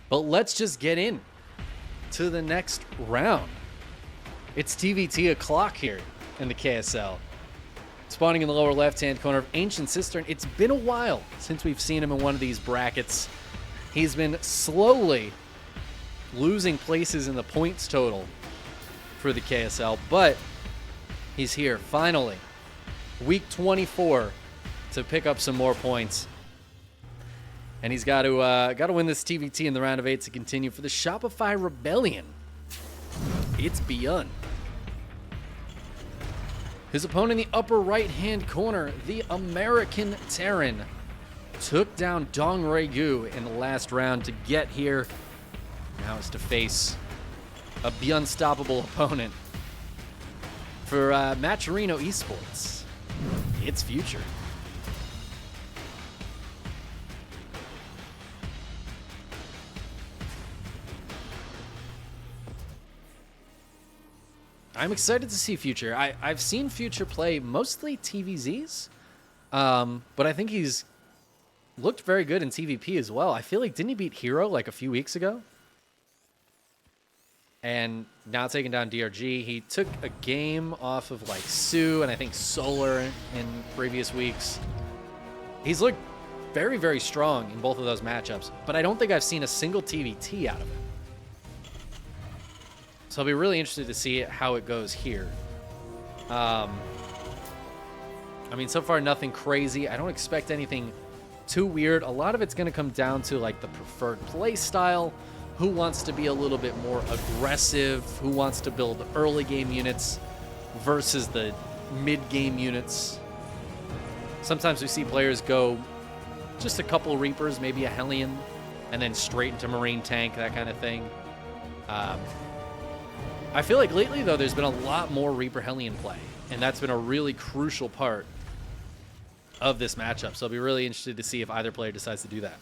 But let's just get in to the next round. It's TVT o'clock here in the KSL. Spawning in the lower left-hand corner of Ancient Cistern. It's been a while since we've seen him in one of these brackets. He's been slowly losing places in the points total for the KSL, but he's here finally. Week 24 to pick up some more points. And he's got to win this TVT in the round of 8 to continue for the Shopify Rebellion. It's ByuN. His opponent in the upper right-hand corner, the American Terran, took down Dong Regu in the last round to get here. Now it's to face a ByuNstoppable opponent. For Matcherino Esports, it's Future. I'm excited to see Future. I've seen Future play mostly TVZs, but I think he's looked very good in TVP as well. I feel like, didn't he beat Hero like a few weeks ago? And now taking down DRG. He took a game off of like Sue and I think Solar in previous weeks. He's looked very, very strong in both of those matchups, but I don't think I've seen a single TVT out of him. So I'll be really interested to see how it goes here. I mean, so far, nothing crazy. I don't expect anything too weird. A lot of it's going to come down to like the preferred play style. Who wants to be a little bit more aggressive? Who wants to build early game units versus the mid game units? Sometimes we see players go just a couple Reapers, maybe a Hellion, and then straight into Marine Tank, that kind of thing. I feel like lately, though, there's been a lot more Reaper Hellion play, and that's been a really crucial part of this matchup. So I'll be really interested to see if either player decides to do that.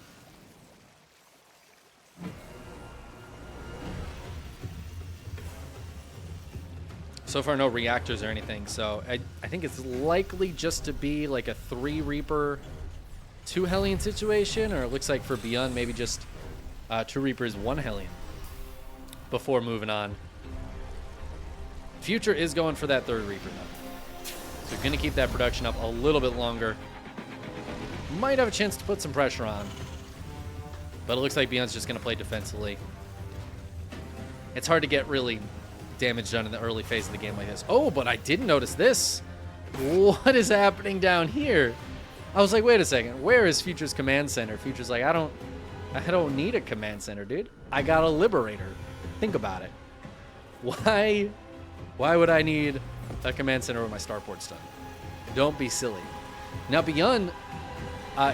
So far, no reactors or anything, so I think it's likely just to be like a 3 Reaper, 2 Hellion situation, or it looks like for ByuN, maybe just 2 Reapers, 1 Hellion before moving on. Future is going for that 3rd Reaper, though. So going to keep that production up a little bit longer. Might have a chance to put some pressure on. But it looks like ByuN's just going to play defensively. It's hard to get really damage done in the early phase of the game like this. Oh, but I didn't notice this. What is happening down here? I was like, wait a second. Where is Future's command center? Future's like, I don't need a command center, dude. I got a Liberator. Think about it. Why would I need a command center with my starport's done? Don't be silly. Now, ByuN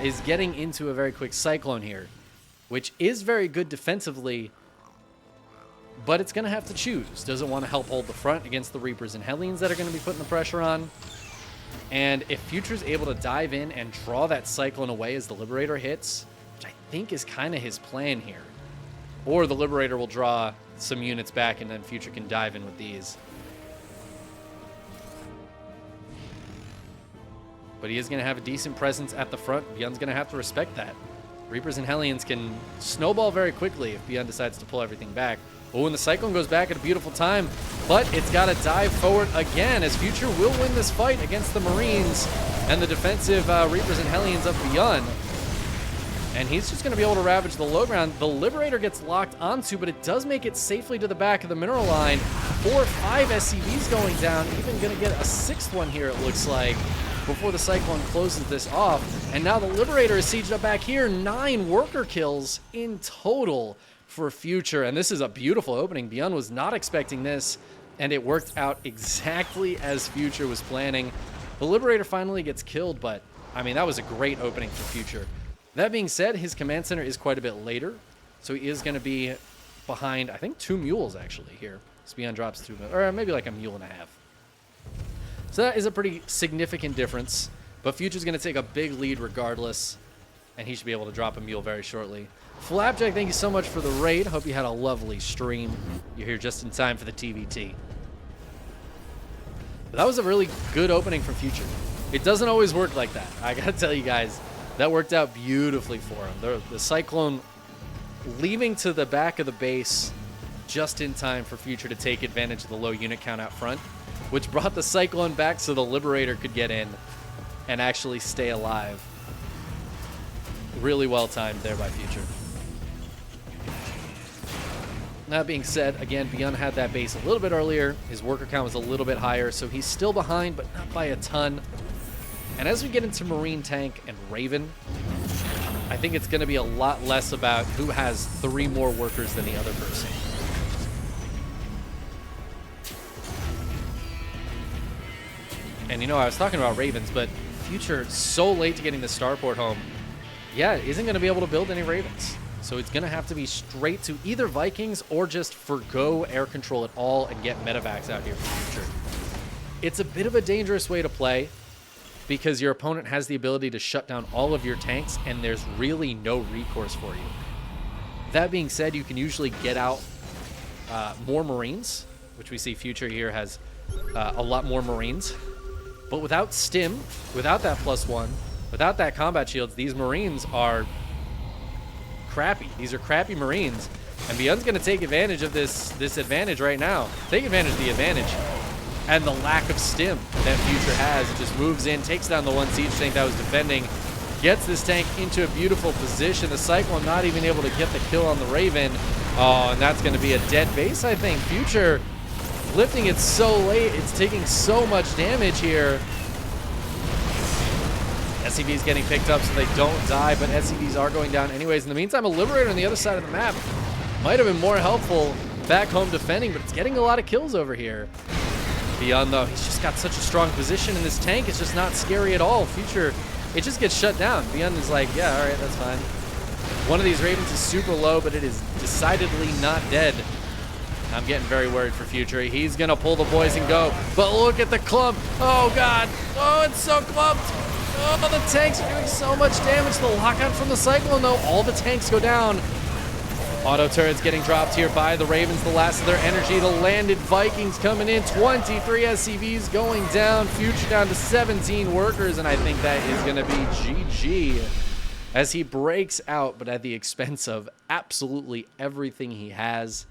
is getting into a very quick Cyclone here, which is very good defensively, but it's going to have to choose. Does it want to help hold the front against the Reapers and Hellions that are going to be putting the pressure on? And if Future's able to dive in and draw that Cyclone away as the Liberator hits, which I think is kind of his plan here, or the Liberator will draw some units back and then Future can dive in with these. But he is going to have a decent presence at the front. ByuN's going to have to respect that. Reapers and Hellions can snowball very quickly if ByuN decides to pull everything back. Oh, and the Cyclone goes back at a beautiful time, but it's got to dive forward again as Future will win this fight against the Marines and the defensive Reapers and Hellions of ByuN. And he's just going to be able to ravage the low ground. The Liberator gets locked onto, but it does make it safely to the back of the mineral line. 4 or 5 SCVs going down, even going to get a 6th one here, it looks like, before the Cyclone closes this off. And now the Liberator is sieged up back here. 9 worker kills in total for Future. And this is a beautiful opening. ByuN was not expecting this, and it worked out exactly as Future was planning. The Liberator finally gets killed, but, I mean, that was a great opening for Future. That being said, his command center is quite a bit later, so he is going to be behind, I think, 2 mules, actually, here. So ByuN drops 2, or maybe like a mule and a half. So that is a pretty significant difference, but Future's going to take a big lead regardless, and he should be able to drop a mule very shortly. Flapjack, thank you so much for the raid. Hope you had a lovely stream. You're here just in time for the TVT. But that was a really good opening for Future. It doesn't always work like that. I got to tell you guys, that worked out beautifully for him. The Cyclone leaving to the back of the base just in time for Future to take advantage of the low unit count out front, which brought the Cyclone back so the Liberator could get in and actually stay alive. Really well timed there by Future. That being said, again, ByuN had that base a little bit earlier. His worker count was a little bit higher, so he's still behind, but not by a ton. And as we get into Marine Tank and Raven, I think it's going to be a lot less about who has 3 more workers than the other person. And you know, I was talking about Ravens, but Future, so late to getting the starport home, yeah, isn't going to be able to build any Ravens. So it's going to have to be straight to either Vikings or just forgo air control at all and get medevacs out here for Future. It's a bit of a dangerous way to play because your opponent has the ability to shut down all of your tanks and there's really no recourse for you. That being said, you can usually get out more Marines, which we see Future here has a lot more Marines. But without Stim, without that +1, without that combat shields, these Marines are crappy. These are crappy Marines. And ByuN's going to take advantage of this advantage right now. Take advantage of the advantage and the lack of Stim that Future has. It just moves in, takes down the one siege tank that was defending, gets this tank into a beautiful position. The Cyclone not even able to get the kill on the Raven. Oh, and that's going to be a dead base, I think. Future lifting it so late. It's taking so much damage here. SCVs getting picked up so they don't die, but SCVs are going down anyways. In the meantime, a Liberator on the other side of the map might have been more helpful back home defending, but it's getting a lot of kills over here. ByuN, though, he's just got such a strong position in this tank. It's just not scary at all. Future, it just gets shut down. ByuN is like, yeah, all right, that's fine. One of these Ravens is super low, but it is decidedly not dead. I'm getting very worried for Future. He's going to pull the boys and go, but look at the clump. Oh, God. Oh, it's so clumped. Oh, the tanks are doing so much damage. The lockout from the Cyclone, though. All the tanks go down. Auto turrets getting dropped here by the Ravens. The last of their energy. The landed Vikings coming in. 23 SCVs going down. Future down to 17 workers, and I think that is going to be GG as he breaks out, but at the expense of absolutely everything he has.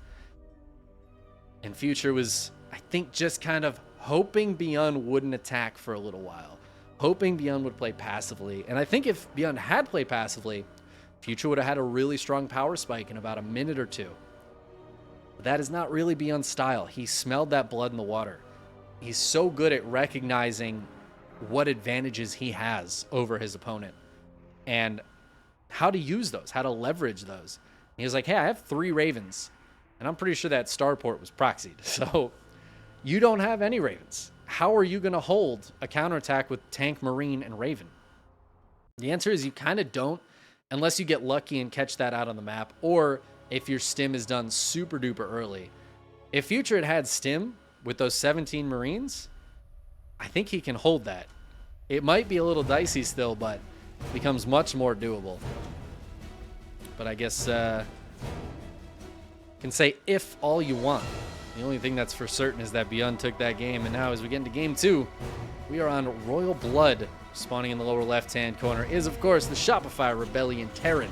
And Future was, I think, just kind of hoping ByuN wouldn't attack for a little while. Hoping ByuN would play passively. And I think if ByuN had played passively, Future would have had a really strong power spike in about a minute or two. But that is not really ByuN's style. He smelled that blood in the water. He's so good at recognizing what advantages he has over his opponent and how to use those, how to leverage those. And he was like, hey, I have 3 Ravens. And I'm pretty sure that starport was proxied. So you don't have any Ravens. How are you going to hold a counterattack with Tank, Marine, and Raven? The answer is you kind of don't unless you get lucky and catch that out on the map, or if your Stim is done super duper early. If Future had Stim with those 17 Marines, I think he can hold that. It might be a little dicey still, but becomes much more doable. But I guess can say if all you want. The only thing that's for certain is that ByuN took that game, and now as we get into game 2, we are on Royal Blood. Spawning in the lower left-hand corner is, of course, the Shopify Rebellion Terran,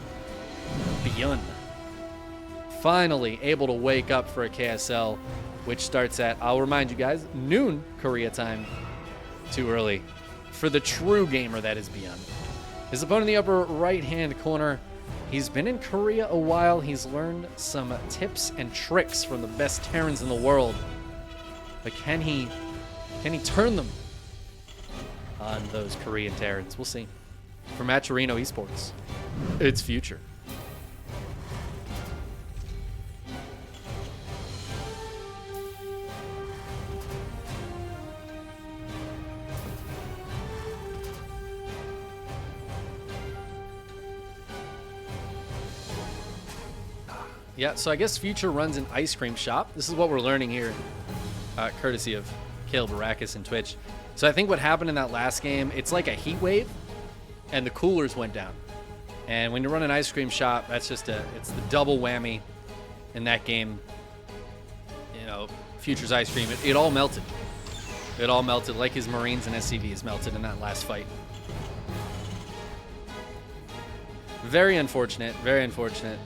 ByuN. Finally able to wake up for a KSL, which starts at, I'll remind you guys, noon Korea time. Too early for the true gamer that is ByuN. His opponent in the upper right-hand corner, he's been in Korea a while. He's learned some tips and tricks from the best Terrans in the world. But can he turn them on those Korean Terrans? We'll see. For Maturino Esports, it's Future. Yeah, so I guess Future runs an ice cream shop. This is what we're learning here, courtesy of Caleb Baracus and Twitch. So I think what happened in that last game, it's like a heat wave, and the coolers went down. And when you run an ice cream shop, that's just it's the double whammy in that game. You know, Future's ice cream, it all melted. It all melted, like his Marines and SCVs melted in that last fight. Very unfortunate, very unfortunate.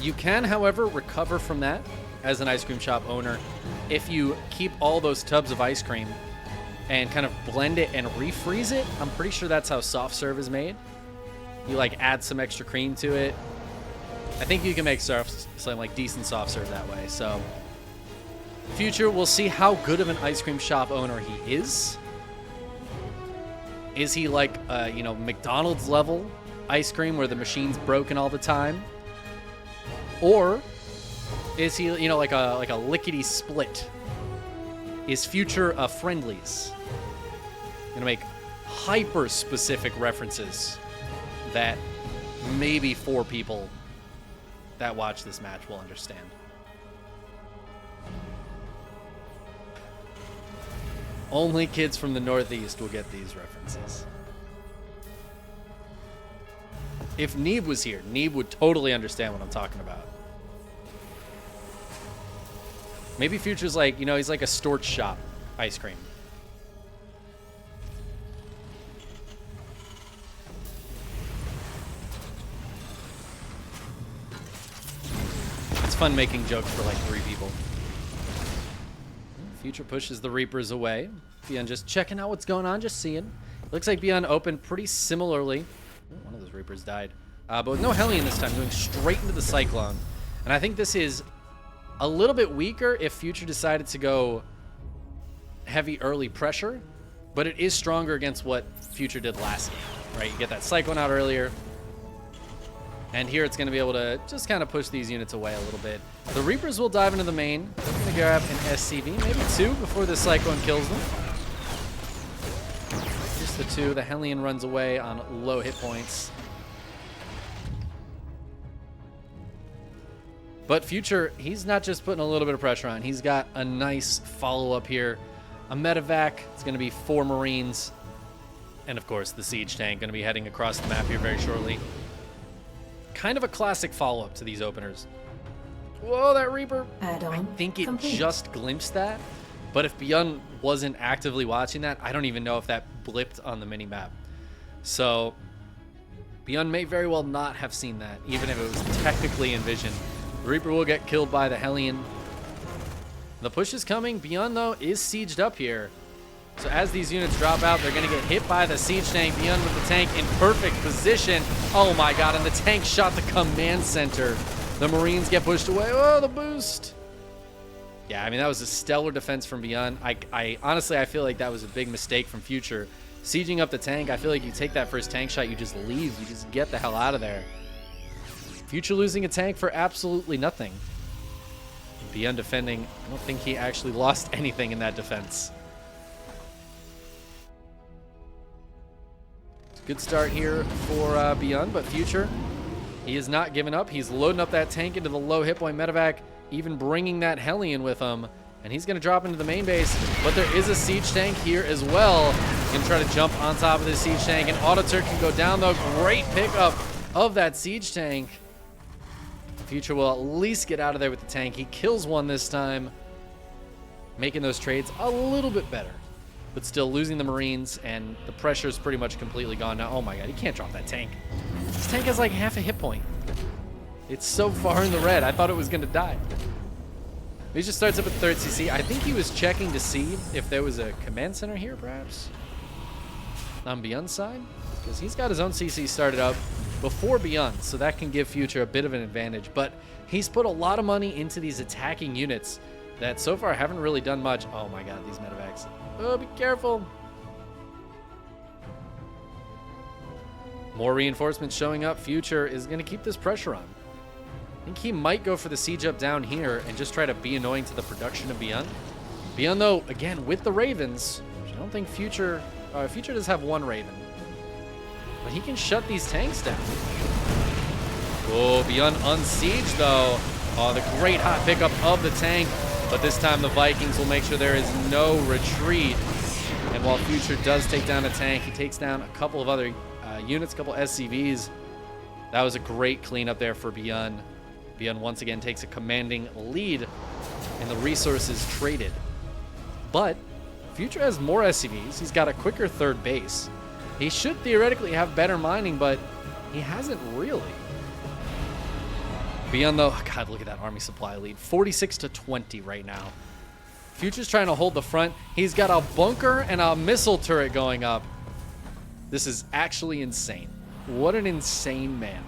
You can, however, recover from that as an ice cream shop owner if you keep all those tubs of ice cream and kind of blend it and refreeze it. I'm pretty sure that's how soft serve is made. You like add some extra cream to it. I think you can make some like decent soft serve that way. So Future, we'll see how good of an ice cream shop owner he is. Is he like McDonald's level ice cream where the machine's broken all the time? Or is he, like a lickety split? Is Future a Friendlies? Gonna make hyper specific references that maybe 4 people that watch this match will understand. Only kids from the Northeast will get these references. If Neeb was here, Neeb would totally understand what I'm talking about. Maybe Future's like, he's like a Storch shop ice cream. It's fun making jokes for like 3 people. Future pushes the Reapers away. ByuN just checking out what's going on, just seeing. Looks like ByuN opened pretty similarly. Ooh, one of those Reapers died. But with no Hellion this time, going straight into the Cyclone. And I think this is a little bit weaker if Future decided to go heavy early pressure, but it is stronger against what Future did last game, right? You get that Cyclone out earlier, and here it's going to be able to just kind of push these units away a little bit. The Reapers will dive into the main. They're going to grab an SCV, maybe 2 before the Cyclone kills them. Just the 2. The Hellion runs away on low hit points. But Future, he's not just putting a little bit of pressure on. He's got a nice follow-up here. A medevac. It's going to be 4 Marines. And, of course, the Siege Tank going to be heading across the map here very shortly. Kind of a classic follow-up to these openers. Whoa, that Reaper. I think it just glimpsed that. But if ByuN wasn't actively watching that, I don't even know if that blipped on the mini-map. So, ByuN may very well not have seen that, even if it was technically envisioned. The Reaper will get killed by the Hellion. The push is coming. ByuN, though, is sieged up here. So as these units drop out, they're going to get hit by the Siege Tank. ByuN with the tank in perfect position. Oh, my God. And the tank shot the command center. The Marines get pushed away. Oh, the boost. Yeah, I mean, that was a stellar defense from ByuN. Honestly, I feel like that was a big mistake from Future. Sieging up the tank, I feel like you take that first tank shot, you just leave. You just get the hell out of there. Future losing a tank for absolutely nothing. ByuN defending. I don't think he actually lost anything in that defense. Good start here for ByuN, but Future, he is not giving up. He's loading up that tank into the low hit point medevac, even bringing that Hellion with him, and he's going to drop into the main base, but there is a Siege Tank here as well. He's going to try to jump on top of this Siege Tank, and Auto-Turret can go down, though. Great pickup of that Siege Tank. Future will at least get out of there with the tank. He kills one this time, making those trades a little bit better. But still losing the Marines, and the pressure is pretty much completely gone now. Oh my God, he can't drop that tank. This tank has like half a hit point. It's so far in the red. I thought it was going to die. He just starts up at 3rd CC. I think he was checking to see if there was a command center here, perhaps, on ByuN's side, because he's got his own CC started up before ByuN, so that can give Future a bit of an advantage. But he's put a lot of money into these attacking units that so far haven't really done much. Oh my God, these medevacs. Oh, be careful. More reinforcements showing up. Future is going to keep this pressure on. I think he might go for the siege up down here and just try to be annoying to the production of ByuN. ByuN, though, again, with the Ravens, I don't think Future does have 1 Raven. But he can shut these tanks down. Oh, ByuN unsieged, though. Oh, the great hot pickup of the tank. But this time the Vikings will make sure there is no retreat. And while Future does take down a tank, he takes down a couple of other units, a couple SCVs. That was a great cleanup there for ByuN. ByuN once again takes a commanding lead in the resources traded. But Future has more SCVs. He's got a quicker 3rd base. He should theoretically have better mining, but he hasn't really. ByuN though, God, look at that army supply lead. 46-20 right now. Future's trying to hold the front. He's got a bunker and a missile turret going up. This is actually insane. What an insane man.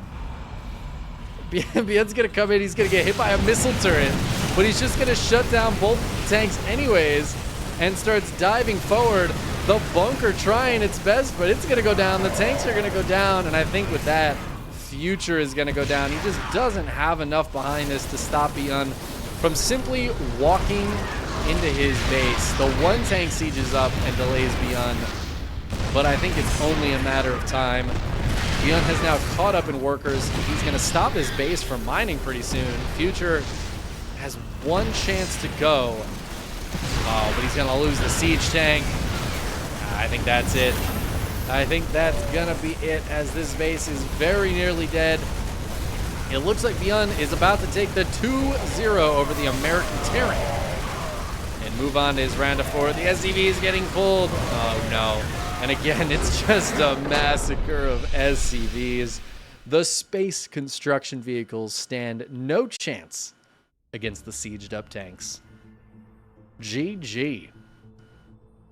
ByuN's gonna come in, he's gonna get hit by a missile turret, but he's just gonna shut down both tanks anyways and starts diving forward. The bunker trying its best, but it's gonna go down. The tanks are gonna go down, and I think with that, Future is gonna go down. He just doesn't have enough behind this to stop ByuN from simply walking into his base. The one tank sieges up and delays ByuN, but I think it's only a matter of time. ByuN has now caught up in workers. He's going to stop his base from mining pretty soon. Future has one chance to go. Oh, but he's going to lose the siege tank. I think that's it. I think that's going to be it, as this base is very nearly dead. It looks like ByuN is about to take the 2-0 over the American Terran and move on to his round of 4. The SCV is getting pulled. Oh, no. And again, it's just a massacre of SCVs. The space construction vehicles stand no chance against the sieged up tanks. GG.